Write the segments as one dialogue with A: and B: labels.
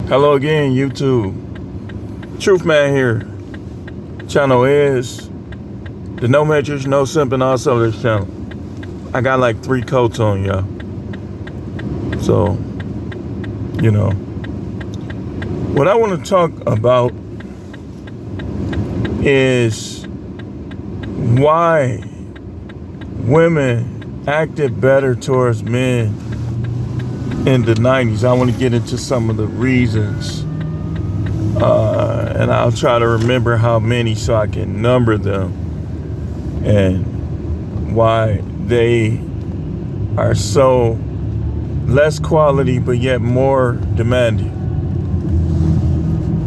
A: Hello again, YouTube. Truth Man here. Channel is the No Matrix, No Simping, also this channel. I got like 3 coats on, y'all. So, what I want to talk about is why women acted better towards men in the 90s. I want to get into some of the reasons, and I'll try to remember how many so I can number them and why they are so less quality but yet more demanding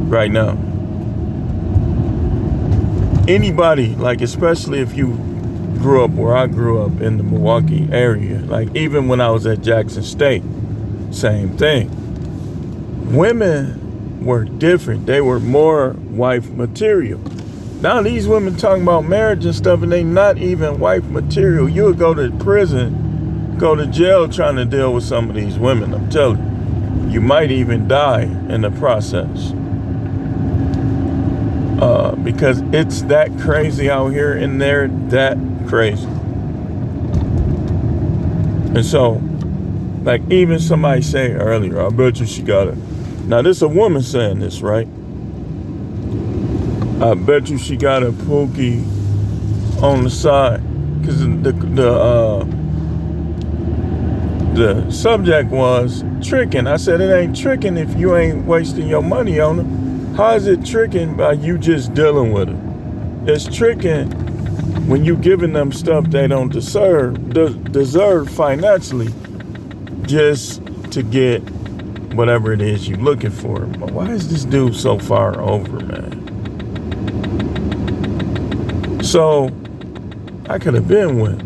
A: right now. Anybody, like especially if you grew up where I grew up in the Milwaukee area, like even when I was at Jackson State, same thing. Women were different. They were more wife material. Now these women talking about marriage and stuff, and they not even wife material. You would go to prison, go to jail trying to deal with some of these women. I'm telling you, you might even die in the process. Because it's that crazy out here, and they're that crazy. And so, like even somebody say earlier, I bet you she got it. Now this a woman saying this, right? I bet you she got a pookie on the side, because the subject was tricking. I said it ain't tricking if you ain't wasting your money on her. How is it tricking by you just dealing with her? It's tricking when you giving them stuff they don't deserve financially, just to get whatever it is you're looking for. But why is this dude so far over, man? So I could have been with.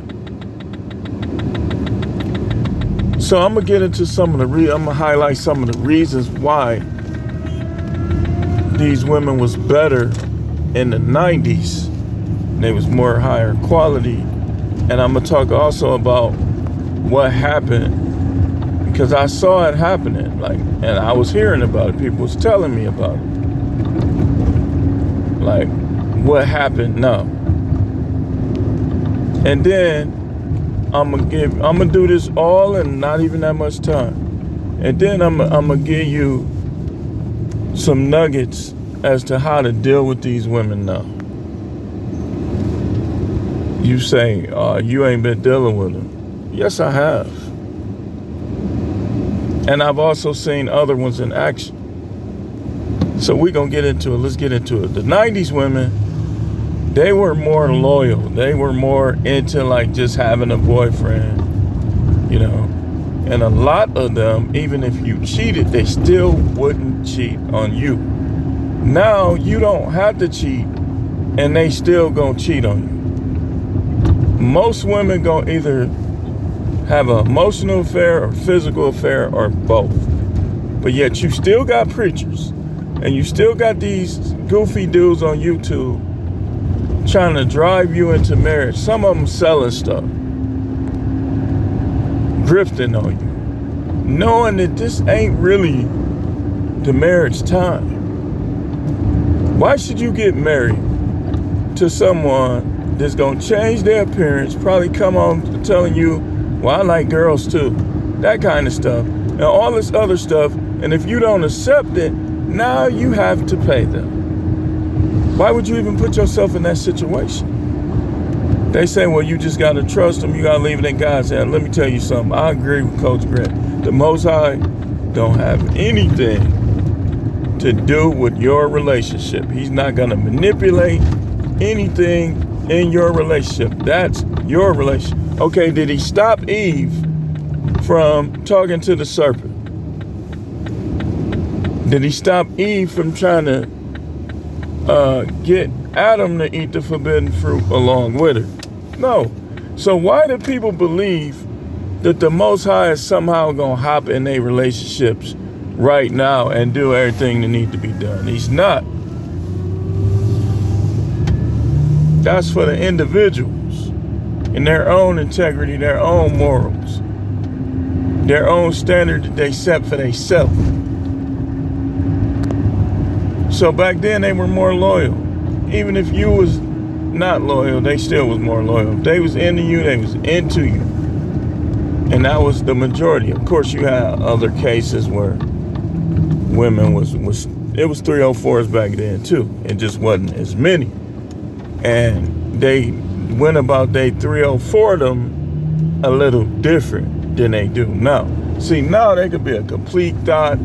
A: So I'm gonna get into some of the I'm gonna highlight some of the reasons why these women was better in the 90s. They was more higher quality. And I'm gonna talk also about what happened, because I saw it happening, and I was hearing about it. People was telling me about it. Like, what happened now? And then I'm gonna do this all in not even that much time. And then I'm gonna give you some nuggets as to how to deal with these women now. You say, you ain't been dealing with them. Yes, I have. And I've also seen other ones in action. So we're going to get into it. Let's get into it. The 90s women, they were more loyal. They were more into like just having a boyfriend, And a lot of them, even if you cheated, they still wouldn't cheat on you. Now you don't have to cheat, and they still gonna cheat on you. Most women gonna either have an emotional affair or physical affair or both. But yet you still got preachers, and you still got these goofy dudes on YouTube trying to drive you into marriage. Some of them selling stuff, grifting on you, knowing that this ain't really the marriage time. Why should you get married to someone that's gonna change their appearance, probably come on telling you, well, I like girls too, that kind of stuff, and all this other stuff, and if you don't accept it, now you have to pay them. Why would you even put yourself in that situation? They say, well, you just gotta trust them, you gotta leave it in God's hand. Let me tell you something, I agree with Coach Grant. The Most High don't have anything to do with your relationship. He's not gonna manipulate anything in your relationship. That's your relationship. Okay, did he stop Eve from talking to the serpent? Did he stop Eve from trying to get Adam to eat the forbidden fruit along with her? No. So why do people believe that the Most High is somehow gonna hop in their relationships right now and do everything that need to be done? He's not. That's for the individuals in their own integrity, their own morals, their own standard that they set for themselves. So back then they were more loyal. Even if you was not loyal, they still was more loyal. If they was into you, they was into you. And that was the majority. Of course, you had other cases where women was it was 304s back then too. It just wasn't as many. And they went about they 304 them a little different than they do now. See, now they could be a complete thought,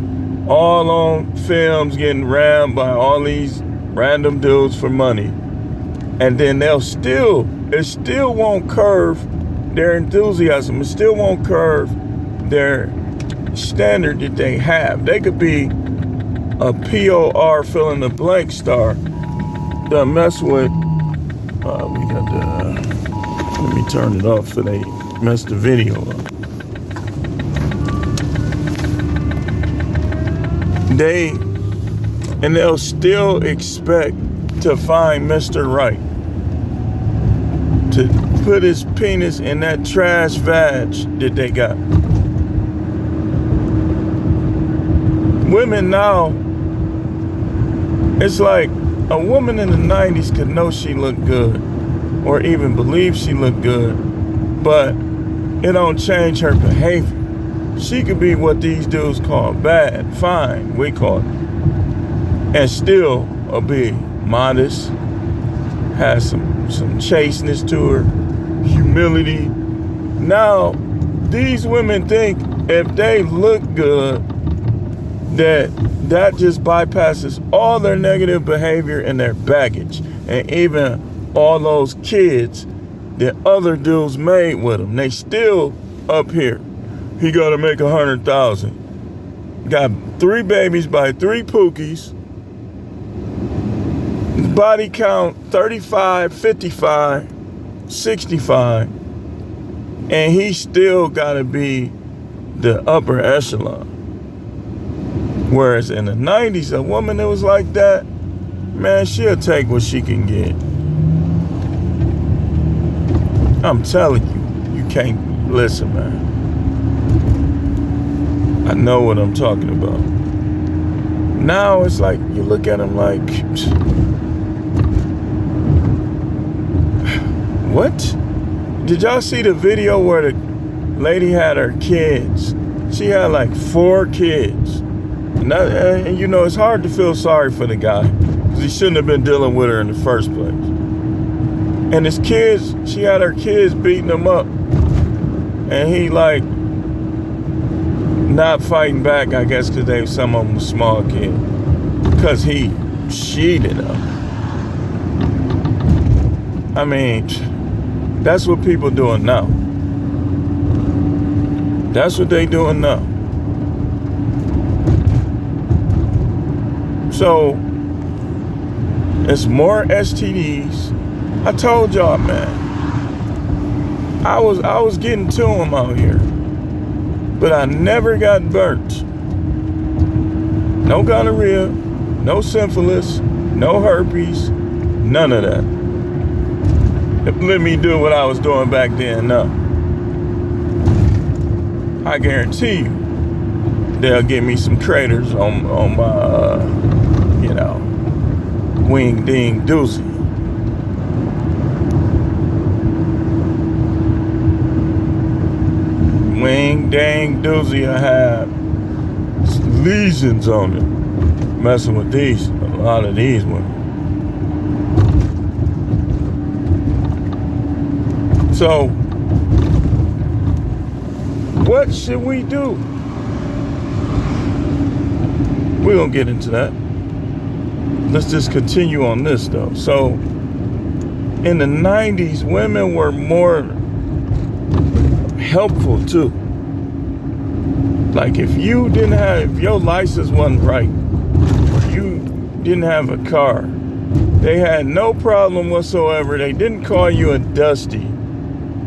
A: all on films, getting rammed by all these random dudes for money. And then it still won't curve their enthusiasm. It still won't curve their standard that they have. They could be a POR fill in the blank star that mess with, let me turn it off so they mess the video up. They'll still expect to find Mr. Right to put his penis in that trash vag that they got. Women now, it's like a woman in the 90s could know she looked good or even believe she looked good, but it don't change her behavior. She could be what these dudes call bad, fine, we call it, and still be modest, has some chasteness to her, humility. Now, these women think if they look good, that just bypasses all their negative behavior and their baggage, and even all those kids that other dudes made with them. They still up here. He got to make 100,000. Got 3 babies by 3 pookies. Body count 35, 55, 65, and he still got to be the upper echelon. Whereas in the 90s, a woman that was like that, man, she'll take what she can get. I'm telling you, you can't listen, man. I know what I'm talking about. Now it's like you look at them like, what? Did y'all see the video where the lady had her kids? She had like 4 kids. And you know, it's hard to feel sorry for the guy because he shouldn't have been dealing with her in the first place. And his kids, she had her kids beating him up. And he like not fighting back, I guess, because some of them were small kids. Because he cheated them. I mean, that's what people doing now. That's what they doing now. So, it's more STDs. I told y'all, man. I was getting to them out here. But I never got burnt. No gonorrhea, no syphilis, no herpes, none of that. Let me do what I was doing back then, no. I guarantee you, they'll give me some craters on my, wing ding doozy. Wing dang doozy, I have lesions on it. Messing with a lot of these women. So, what should we do? We're gonna get into that. Let's just continue on this though. So, in the 90s, women were more helpful too. Like if your license wasn't right, or you didn't have a car, they had no problem whatsoever. They didn't call you a dusty.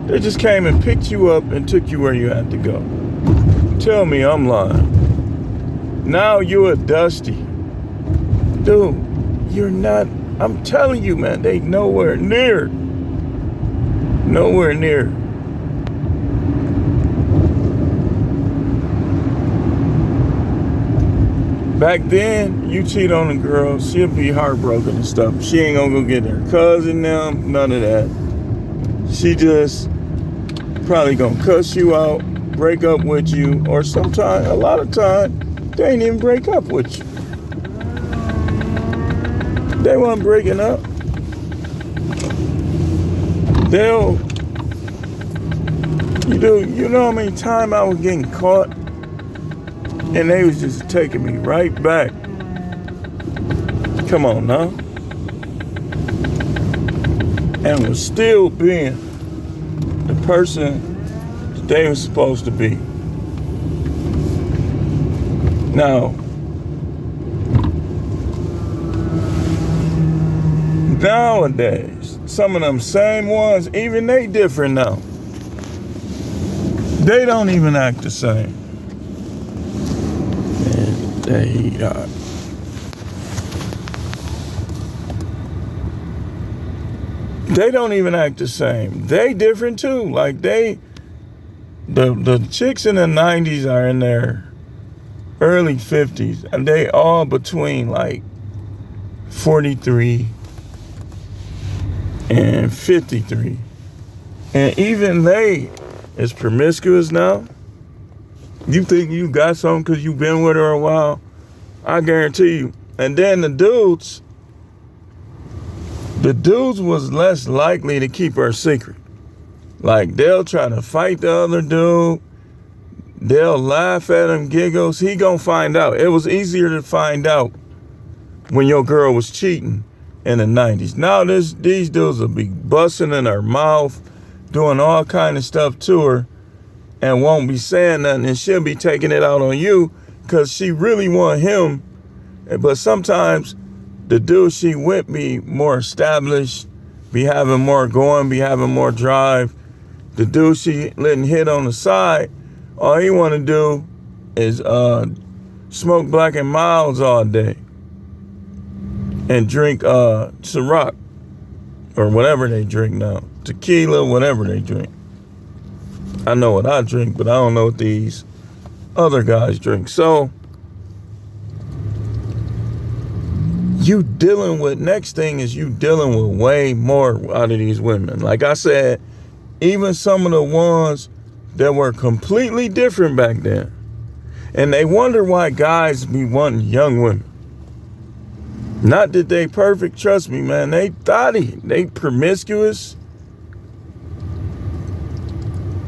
A: They just came and picked you up and took you where you had to go. Tell me I'm lying. Now you're a dusty. Dude, you're not. I'm telling you, man, they nowhere near. Nowhere near. Back then, you cheat on a girl, she'll be heartbroken and stuff. She ain't gonna go get her cousin them, none of that. She just probably gonna cuss you out, break up with you, or sometimes, a lot of time, they ain't even break up with you. They weren't breaking up. You know how many times I was getting caught? And they was just taking me right back. Come on now. And was still being the person that they were supposed to be. Now, nowadays, some of them same ones, even they different now. They don't even act the same. And they don't even act the same. They different too. Like the chicks in the 90s are in their early 50s, and they all between like 43 and 53. And even they is promiscuous now. You think you got something because you've been with her a while? I guarantee you. And then the dudes was less likely to keep her secret. Like, they'll try to fight the other dude. They'll laugh at him, giggles. He gonna find out. It was easier to find out when your girl was cheating in the 90s. Now these dudes will be busting in her mouth, doing all kind of stuff to her, and won't be saying nothing, and she'll be taking it out on you because she really want him. But sometimes the dude she with be more established, be having more going, be having more drive. The dude she letting hit on the side, all he want to do is smoke Black and Milds all day and drink Ciroc or whatever they drink now, tequila, whatever they drink. I know what I drink, but I don't know what these other guys drink. So next thing is you dealing with way more out of these women. Like I said, even some of the ones that were completely different back then. And they wonder why guys be wanting young women. Not that they perfect, trust me, man. They thotty. They promiscuous.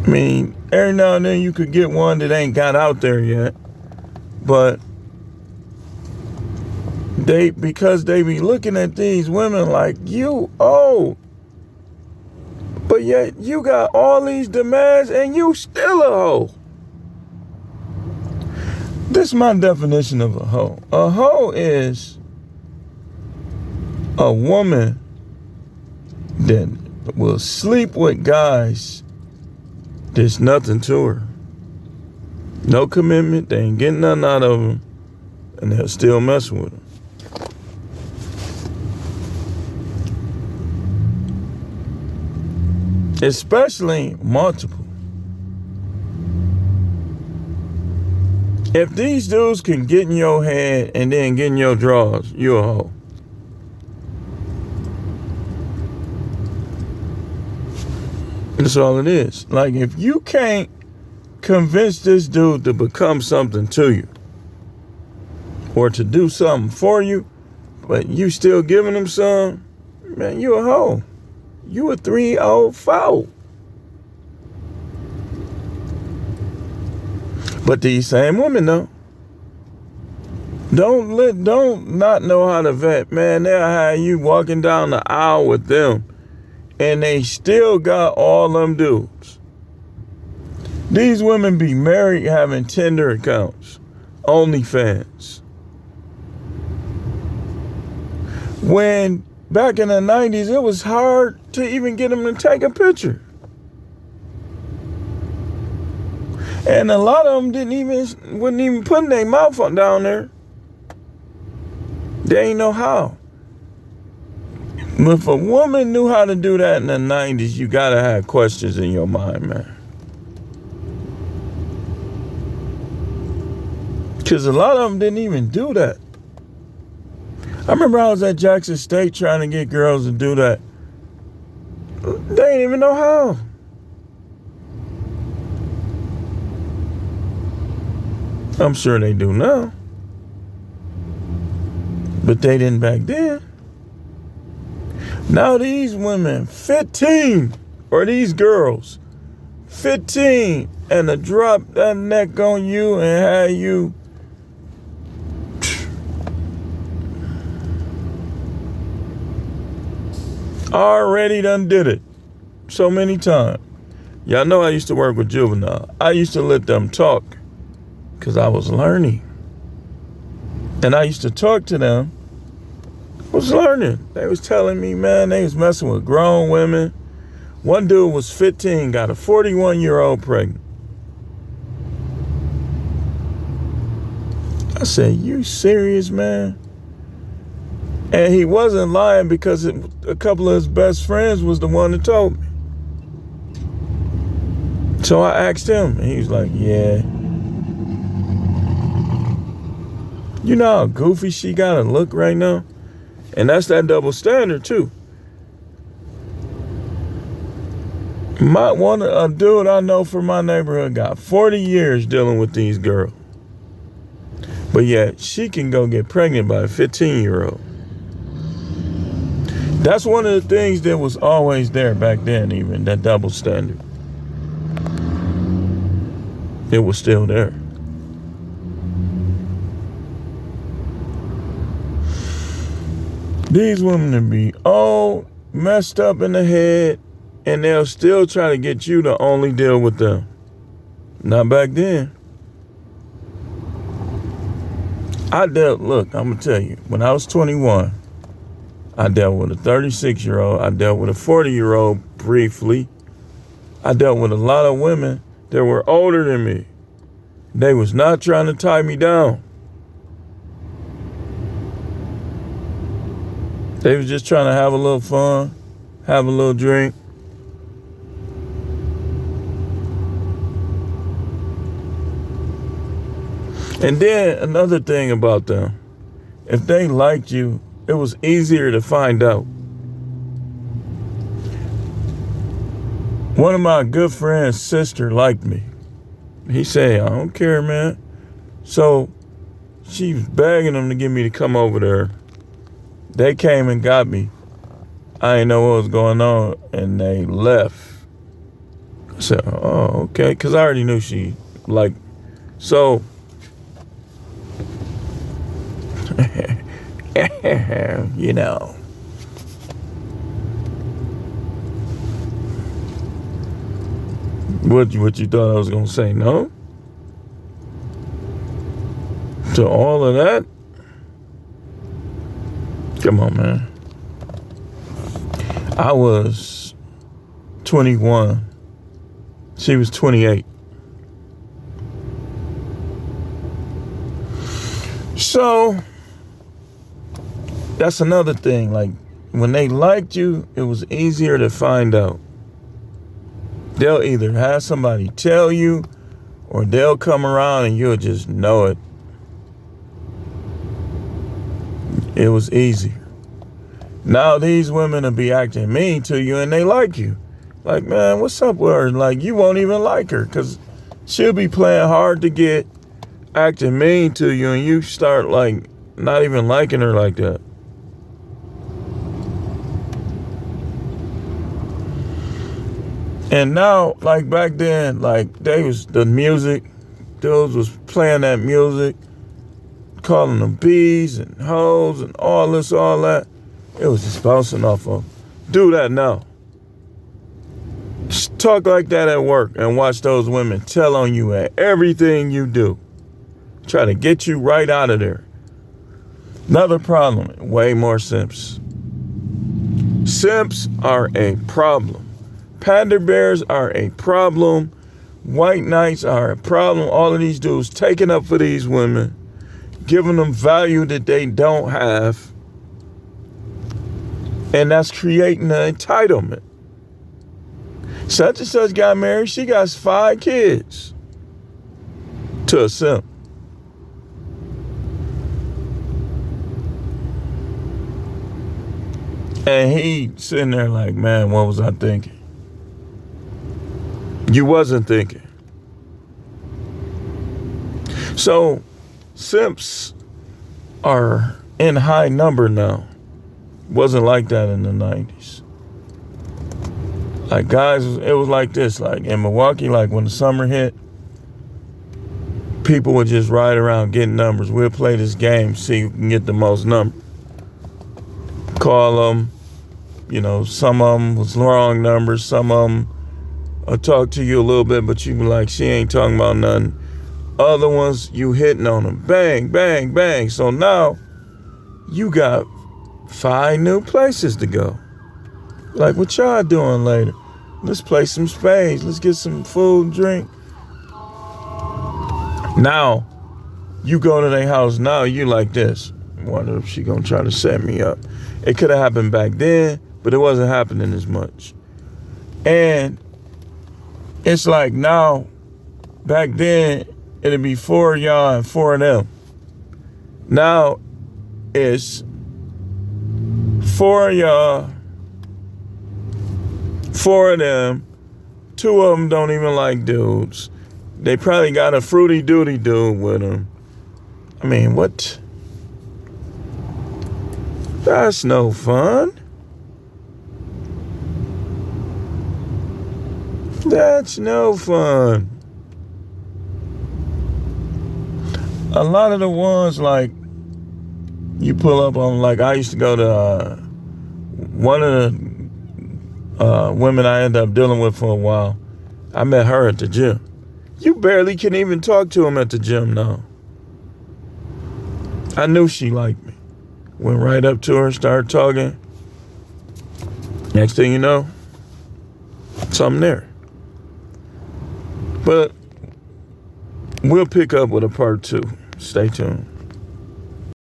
A: I mean, every now and then you could get one that ain't got out there yet. But because they be looking at these women like, you old. But yet you got all these demands and you still a hoe. This is my definition of a hoe. A hoe is a woman that will sleep with guys there's nothing to her. No commitment, they ain't getting nothing out of them, and they'll still mess with them. Especially multiple. If these dudes can get in your head and then get in your drawers, you a hoe. That's all it is. Like, if you can't convince this dude to become something to you or to do something for you, but you still giving him some, man, you a hoe. You a 304. But these same women, though, don't not know how to vet, man. They'll have you walking down the aisle with them, and they still got all them dudes. These women be married having Tinder accounts, OnlyFans. When back in the 90s, it was hard to even get them to take a picture. And a lot of them wouldn't even put their mouth down there. They ain't know how. If a woman knew how to do that in the 90s, you gotta have questions in your mind, man. Because a lot of them didn't even do that. I remember I was at Jackson State trying to get girls to do that. They didn't even know how. I'm sure they do now. But they didn't back then. Now these women, 15, or these girls, 15, and to drop that neck on you and have you already done did it so many times. Y'all know I used to work with juvenile. I used to let them talk because I was learning. And I used to talk to them. I was learning. They was telling me, man, they was messing with grown women. One dude was 15, got a 41-year-old pregnant. I said, you serious, man? And he wasn't lying because a couple of his best friends was the one that told me. So I asked him, and he was like, yeah. You know how goofy she gotta look right now? And that's that double standard, too. A dude I know from my neighborhood got 40 years dealing with these girls. But yet, she can go get pregnant by a 15-year-old. That's one of the things that was always there back then, even, that double standard. It was still there. These women will be all messed up in the head, and they'll still try to get you to only deal with them. Not back then. Look, I'm going to tell you, when I was 21, I dealt with a 36-year-old. I dealt with a 40-year-old briefly. I dealt with a lot of women that were older than me. They was not trying to tie me down. They was just trying to have a little fun, have a little drink. And then another thing about them, if they liked you, it was easier to find out. One of my good friends' sister liked me. He said, I don't care, man. So she was begging him to get me to come over there. They came and got me. I didn't know what was going on, and they left. I said, oh, okay, because I already knew she liked me. So, you know. What you thought I was going to say, no? To all of that? Come on, man. I was 21. She was 28. So, that's another thing. Like, when they liked you, it was easier to find out. They'll either have somebody tell you, or they'll come around and you'll just know it. It was easier. Now these women will be acting mean to you and they like you. Like, man, what's up with her? Like, you won't even like her because she'll be playing hard to get, acting mean to you, and you start, like, not even liking her like that. And now, like back then, like the music, dudes was playing that music, calling them bees and hoes and all this, all that. It was just bouncing off of them. Do that now. Just talk like that at work and watch those women tell on you at everything you do. Try to get you right out of there. Another problem, way more simps. Simps are a problem. Panda bears are a problem. White knights are a problem. All of these dudes taking up for these women, giving them value that they don't have. And that's creating an entitlement. Such and such got married. She got 5 kids to a simp. And he sitting there like, man, what was I thinking? You wasn't thinking. So simps are in high number now. Wasn't like that in the 90s. Like guys, it was like this. Like in Milwaukee, like when the summer hit, people would just ride around getting numbers. We'll play this game, see who can get the most numbers. Call them. You know, some of them was wrong numbers. Some of them will talk to you a little bit, but you be like, she ain't talking about nothing. Other ones, you hitting on them. Bang, bang, bang. So now you got 5 new places to go. Like, what y'all doing later? Let's play some spades. Let's get some food and drink. Now, you go to their house. Now you like this. Wonder if she gonna try to set me up. It could have happened back then, but it wasn't happening as much. And it's like now, back then, it'd be 4 of y'all and 4 of them. Now, it's 4 of y'all, 4 of them, 2 of them don't even like dudes. They probably got a fruity duty dude with them. I mean, what? That's no fun. That's no fun. A lot of the ones like you pull up on, like I used to go to one of the women I ended up dealing with for a while. I met her at the gym. You barely can even talk to him at the gym now. I knew she liked me. Went right up to her, started talking. Next thing you know, something there. But we'll pick up with a part 2. Stay tuned.